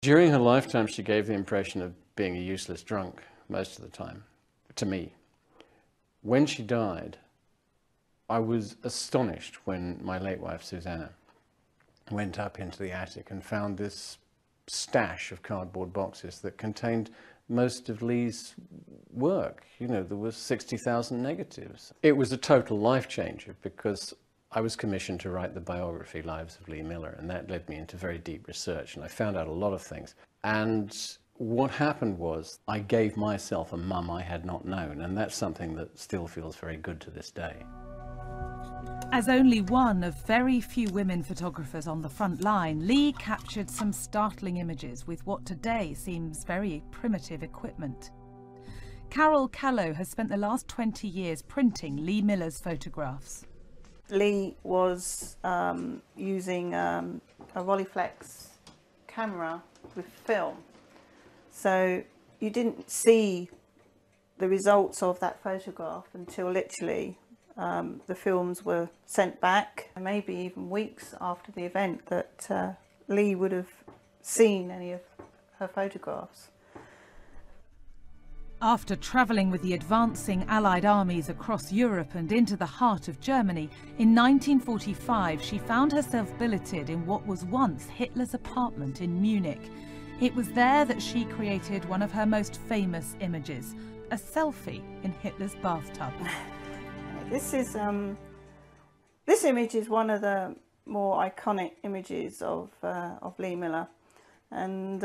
During her lifetime, she gave the impression of being a useless drunk most of the time, to me. When she died, I was astonished when my late wife, Susanna, went up into the attic and found this stash of cardboard boxes that contained most of Lee's work. You know, there was 60,000 negatives. It was a total life changer because I was commissioned to write the biography, Lives of Lee Miller, and that led me into very deep research, and I found out a lot of things. And what happened was I gave myself a mum I had not known, and that's something that still feels very good to this day. As only one of very few women photographers on the front line, Lee captured some startling images with what today seems very primitive equipment. Carole Callow has spent the last 20 years printing Lee Miller's photographs. Lee was using a Rolleiflex camera with film, so you didn't see the results of that photograph until literally the films were sent back, maybe even weeks after the event, that Lee would have seen any of her photographs. After travelling with the advancing Allied armies across Europe and into the heart of Germany, in 1945 she found herself billeted in what was once Hitler's apartment in Munich. It was there that she created one of her most famous images, a selfie in Hitler's bathtub. This image is one of the more iconic images of Lee Miller, and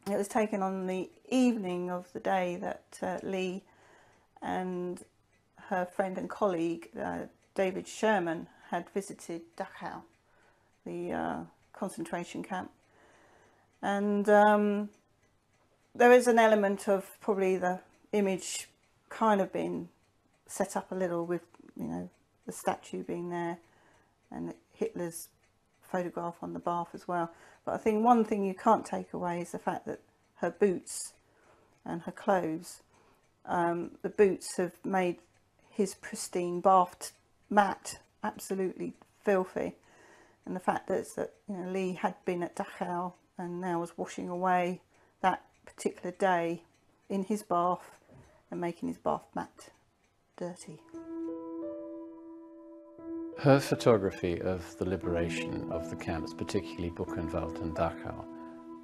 it was taken on the evening of the day that Lee and her friend and colleague David Sherman had visited Dachau, the concentration camp. And there is an element of probably the image kind of being set up a little with, you know, the statue being there and Hitler's photograph on the bath as well. But I think one thing you can't take away is the fact that her boots and her clothes, the boots have made his pristine bath mat absolutely filthy, and the fact that, you know, Lee had been at Dachau and now was washing away that particular day in his bath and making his bath mat dirty. Her photography of the liberation of the camps, particularly Buchenwald and Dachau,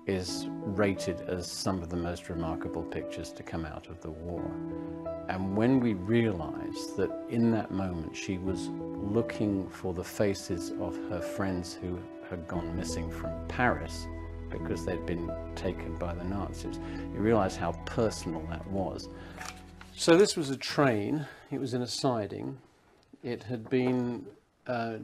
is rated as some of the most remarkable pictures to come out of the war. And when we realised that in that moment she was looking for the faces of her friends who had gone missing from Paris because they'd been taken by the Nazis, you realise how personal that was. So this was a train. It was in a siding. It had been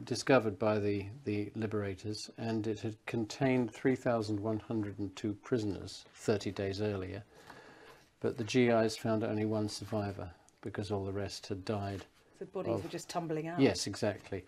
discovered by the liberators, and it had contained 3,102 prisoners 30 days earlier, but the GIs found only one survivor because all the rest had died. The bodies were just tumbling out. Yes, exactly.